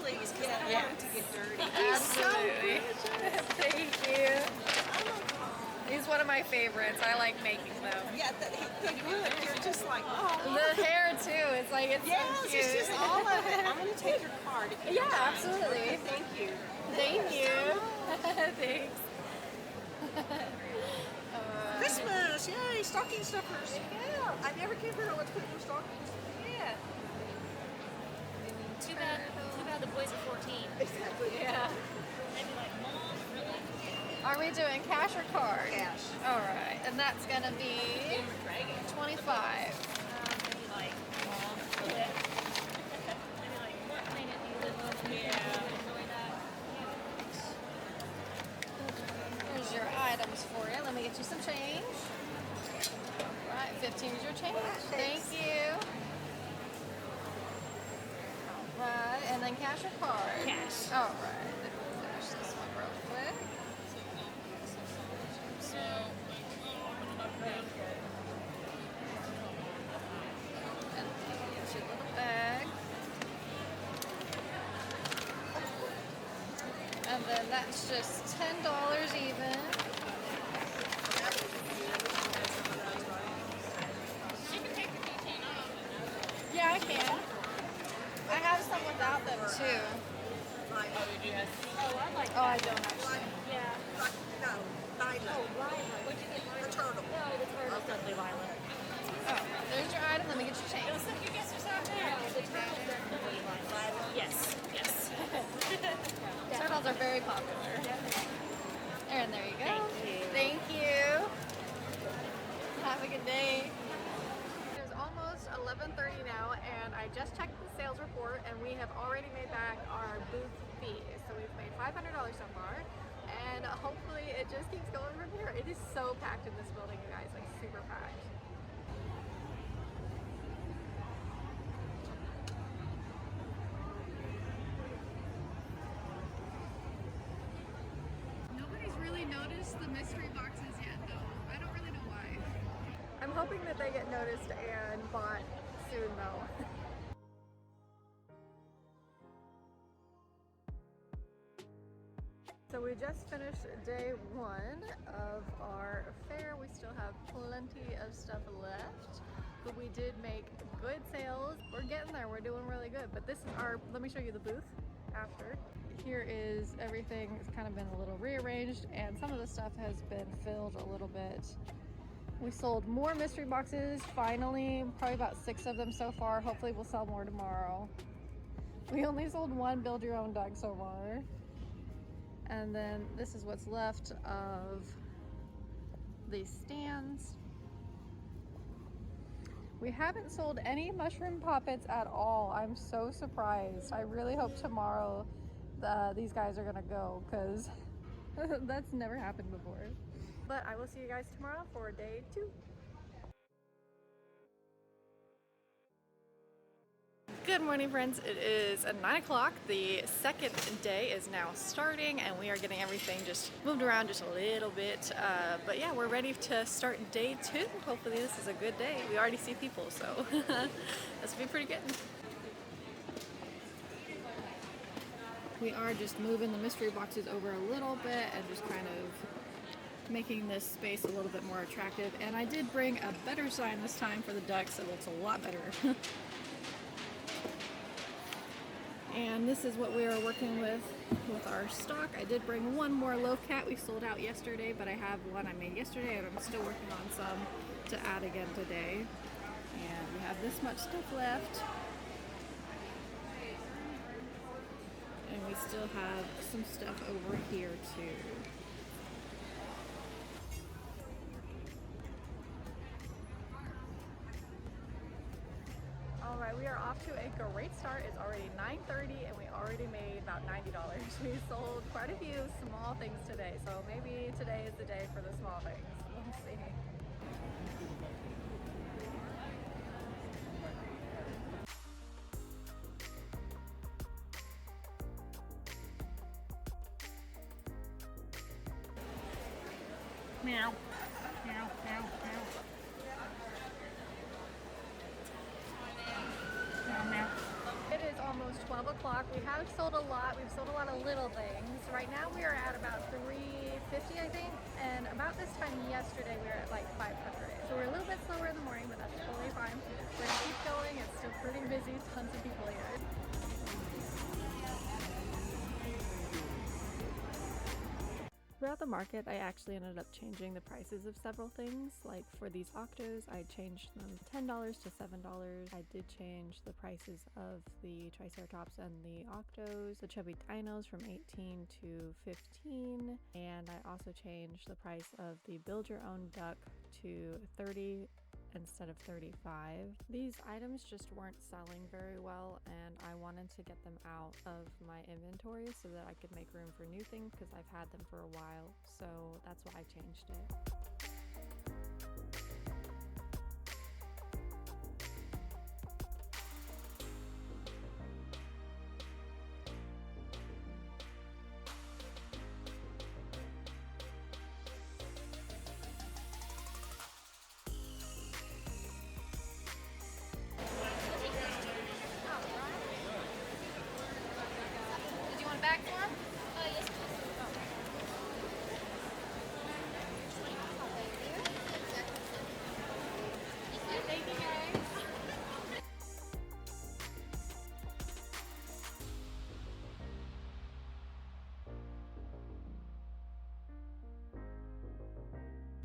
Please, because I don't want it to get dirty. Absolutely. Thank you. He's one of my favorites. I like making them. Yeah, they would. You're just like, oh. The hair too. It's like it's Yes, so cute. it's just all of it. I'm gonna take your card. If you Yeah, don't mind. absolutely. Thank you. Thank you. Thanks. Christmas! Yay! Stocking stuffers. Yeah. I never came here to let's put your stockings. Yeah. Too bad the boys are 14. Exactly. Yeah. They'd be like, Mom, really? Are we doing cash or card? Cash. All right, and that's gonna be 25. Maybe like, Mom, really? Maybe like, what planet do you live on? Yeah. Enjoy that. Here's your items for you. Let me get you some change. All right, 15 is your change. Thank you. All right, and then cash or card? Cash. All right. Let me finish this one real quick. And then get your little bag. And then that's just $10 even. She can take the keychain off. Yeah, I can. I have some without them too. Oh, I like Oh, I don't actually. Yeah. No, violet. Oh, violet. What'd you get, violet? The turtle. No, the turtle's definitely violet. Oh, there's your item. Let me get your change. You guess what's out there? No, the turtle's definitely violet. Yes, yes. Turtles are very popular. And there you go. Thank you. Thank you. Have a good day. It is almost 11:30 now, and I just checked the sales report, and we have already made back our booth fee. So we've made $500 so far, and hopefully it just keeps going from here. It is so packed in this building, you guys, like super packed. Nobody's really noticed the mystery boxes yet, though. I don't really know why. I'm hoping that they get noticed and bought soon, though. So we just finished day one of our fair. We still have plenty of stuff left, but we did make good sales. We're getting there. We're doing really good. But this is our, let me show you the booth after. Here is everything. It's kind of been a little rearranged, and some of the stuff has been filled a little bit. We sold more mystery boxes finally, probably about 6 of them so far. Hopefully we'll sell more tomorrow. We only sold one build your own deck so far. And then this is what's left of these stands. We haven't sold any mushroom poppets at all. I'm so surprised. I really hope tomorrow these guys are gonna go, because that's never happened before. But I will see you guys tomorrow for day 2. Good morning, friends. It is 9 o'clock. The second day is now starting, and we are getting everything just moved around just a little bit. But yeah, we're ready to start day 2. Hopefully this is a good day. We already see people, so this will be pretty good. We are just moving the mystery boxes over a little bit and just kind of making this space a little bit more attractive. And I did bring a better sign this time for the ducks. It looks a lot better. And this is what we are working with our stock. I did bring one more loaf cat. We sold out yesterday, but I have one I made yesterday and I'm still working on some to add again today. And we have this much stuff left. And we still have some stuff over here too. Alright, we are off to a great start. It's already 9:30 and we already made about $90. We sold quite a few small things today, so maybe today is the day for the small things. We'll see. Meow. Meow, meow, meow. Meow, meow. It is almost 12 o'clock. We have sold a lot. We've sold a lot of little things. Right now we are at about 350, I think. And about this time yesterday we were at like 500. So we're a little bit slower in the morning, but that's totally fine. We're gonna keep going. It's still pretty busy. Tons of people here. Throughout the market, I actually ended up changing the prices of several things. Like for these octos, I changed them $10 to $7. I did change the prices of the triceratops and the octos, the chubby dinos from 18 to 15, and I also changed the price of the build your own duck to 30 instead of 35. These items just weren't selling very well and I wanted to get them out of my inventory so that I could make room for new things because I've had them for a while, so that's why I changed it. Back for him? Yes, please. Thank you guys.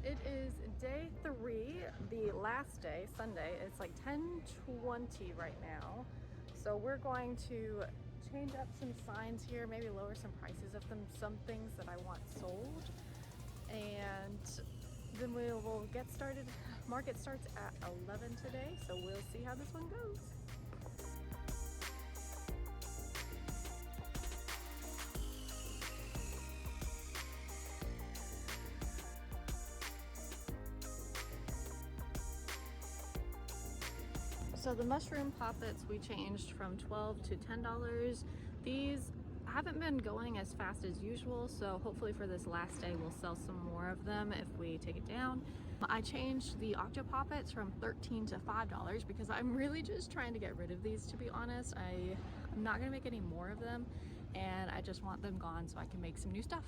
It is day 3, the last day, Sunday. It's like 10:20 right now. So we're going to change up some signs here, maybe lower some prices of some things that I want sold. And then we will get started. Market starts at 11 today, so we'll see how this one goes. So the mushroom poppets we changed from $12 to $10. These haven't been going as fast as usual, so hopefully for this last day we'll sell some more of them if we take it down. I changed the octo poppets from $13 to $5 because I'm really just trying to get rid of these, to be honest. I'm not gonna make any more of them and I just want them gone so I can make some new stuff.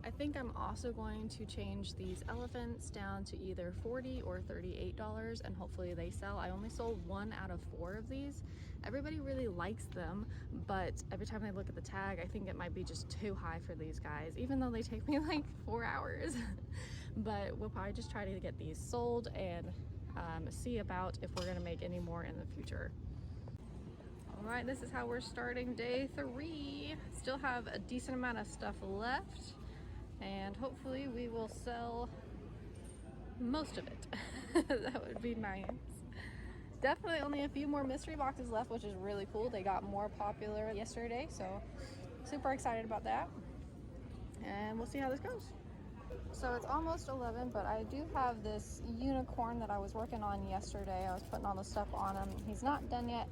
I think I'm also going to change these elephants down to either $40 or $38 and hopefully they sell. I only sold 1 out of 4 of these. Everybody really likes them, but every time I look at the tag, I think it might be just too high for these guys, even though they take me like 4 hours. But we'll probably just try to get these sold and see about if we're gonna make any more in the future. All right, this is how we're starting day 3. Still have a decent amount of stuff left, and hopefully we will sell most of it. That would be nice. Definitely only a few more mystery boxes left, which is really cool. They got more popular yesterday, so super excited about that. And we'll see how this goes. So it's almost 11, but I do have this unicorn that I was working on yesterday. I was putting all the stuff on him. He's not done yet,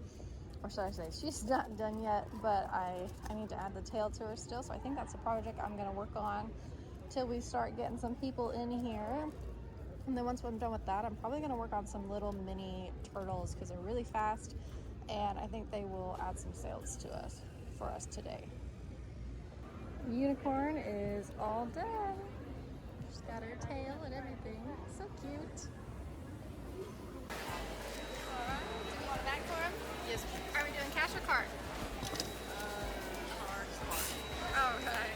or should I say she's not done yet, but I need to add the tail to her still. So I think that's a project I'm gonna work on till we start getting some people in here. And then once I'm done with that, I'm probably gonna work on some little mini turtles because they're really fast and I think they will add some sales to us for us today. Unicorn is all done. She's got her tail and everything. So cute. Alright, do you want a bag for him? Yes. Are we doing cash or card? Alright.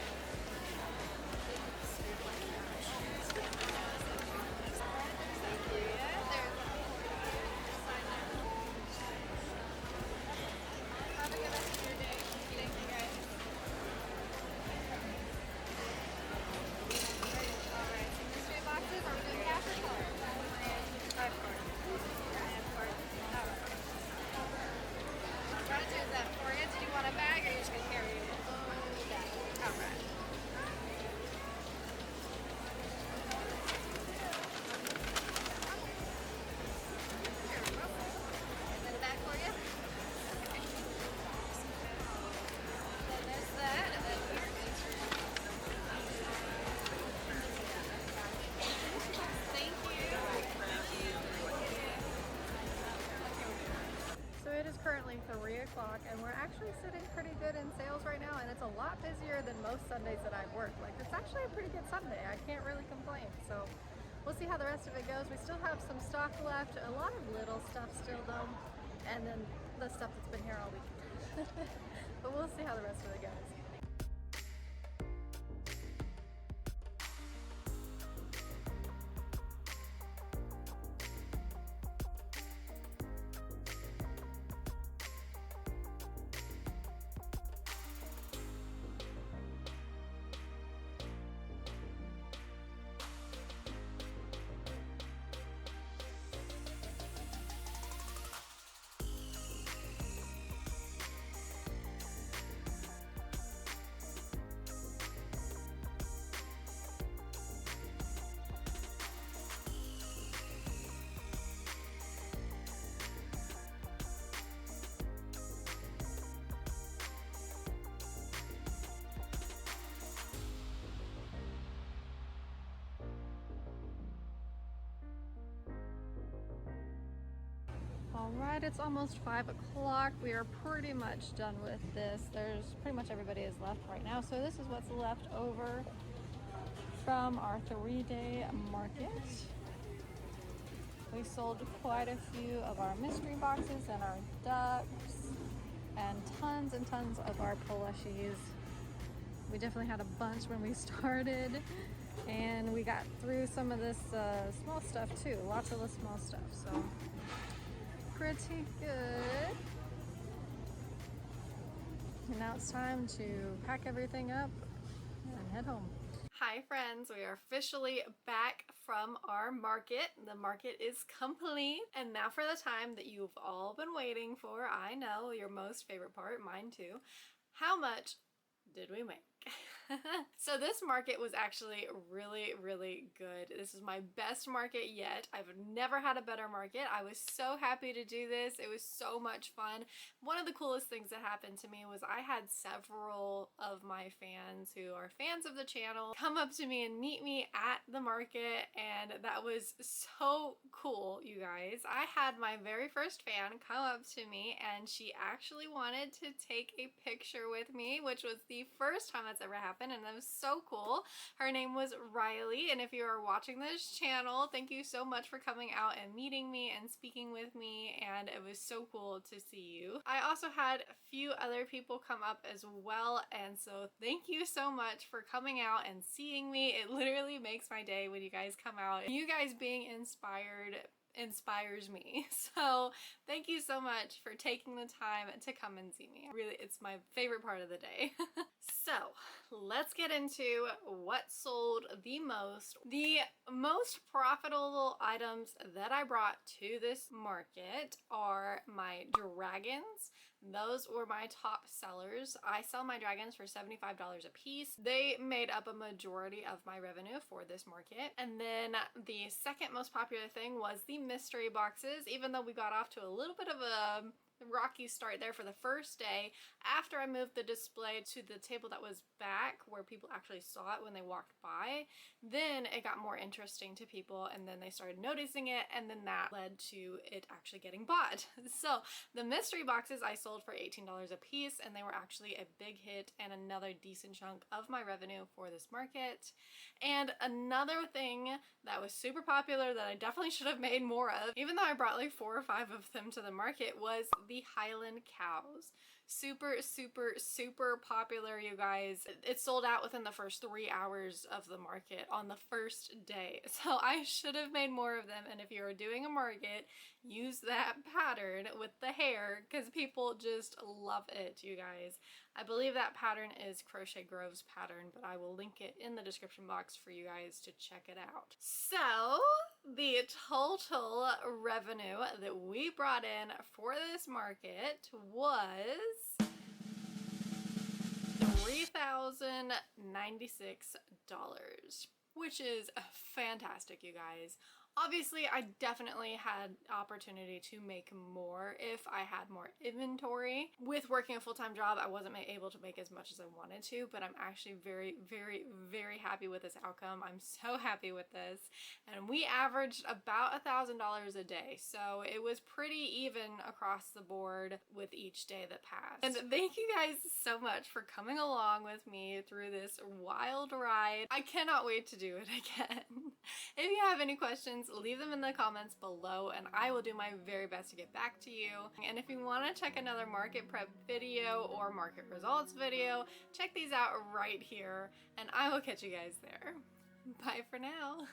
Have a good rest of your day. Thank you guys. Alright, so mystery boxes, are we doing cash or card? I have card. I have card. Alright. Try to choose that for you. Did you want a bag or are you just gonna carry it? Alright. Is that a bag for you? Then there's that, and then here is your thank you. So it is currently 3 o'clock and we're actually sitting pretty good in sales right now, and it's a lot busier than most Sundays that I've worked. Like, it's actually a pretty good Sunday. I can't really complain. So we'll see how the rest of it goes. We still have some stock left, a lot of little stuff still though, and then the stuff that's been here all week. But we'll see how the rest of it goes. Alright, it's almost 5 o'clock. We are pretty much done with this. There's pretty much everybody is left right now. So this is what's left over from our 3-day market. We sold quite a few of our mystery boxes and our ducks and tons of our plushies. We definitely had a bunch when we started, and we got through some of this small stuff too. Lots of the small stuff. So pretty good. And now it's time to pack everything up and head home. Hi friends, we are officially back from our market. The market is complete. And now for the time that you've all been waiting for. I know, your most favorite part, mine too. How much did we make? So this market was actually really good. This is my best market yet. I've never had a better market. I was so happy to do this. It was so much fun. One of the coolest things that happened to me was I had several of my fans who are fans of the channel come up to me and meet me at the market, and that was so cool, you guys. I had my very first fan come up to me and she actually wanted to take a picture with me, which was the first time that's ever happened, and that was so cool. Her name was Riley, and if you are watching this channel, thank you so much for coming out and meeting me and speaking with me, and it was so cool to see you. I also had a few other people come up as well, and so thank you so much for coming out and seeing me. It literally makes my day when you guys come out. You guys being inspired inspires me. So thank you so much for taking the time to come and see me. Really, it's my favorite part of the day. So let's get into what sold the most. The most profitable items that I brought to this market are my dragons. Those were my top sellers. I sell my dragons for $75 a piece. They made up a majority of my revenue for this market. And then the second most popular thing was the mystery boxes. Even though we got off to a little bit of a rocky start there for the first day. After I moved the display to the table that was back where people actually saw it when they walked by, then it got more interesting to people, and then they started noticing it, and then that led to it actually getting bought. So the mystery boxes I sold for $18 a piece, and they were actually a big hit and another decent chunk of my revenue for this market. And another thing that was super popular that I definitely should have made more of, even though I brought like 4 or 5 of them to the market, was the Highland cows. Super, super, super popular, you guys. It sold out within the first 3 hours of the market on the first day. So I should have made more of them, and if you're doing a market, use that pattern with the hair because people just love it, you guys. I believe that pattern is Crochet Grove's pattern, but I will link it in the description box for you guys to check it out. So the total revenue that we brought in for this market was $3,096, which is fantastic, you guys. Obviously, I definitely had opportunity to make more if I had more inventory. With working a full-time job, I wasn't able to make as much as I wanted to, but I'm actually very, very, very happy with this outcome. I'm so happy with this. And we averaged about $1,000 a day, so it was pretty even across the board with each day that passed. And thank you guys so much for coming along with me through this wild ride. I cannot wait to do it again. If you have any questions, leave them in the comments below and I will do my very best to get back to you. And if you want to check another market prep video or market results video, check these out right here and I will catch you guys there. Bye for now.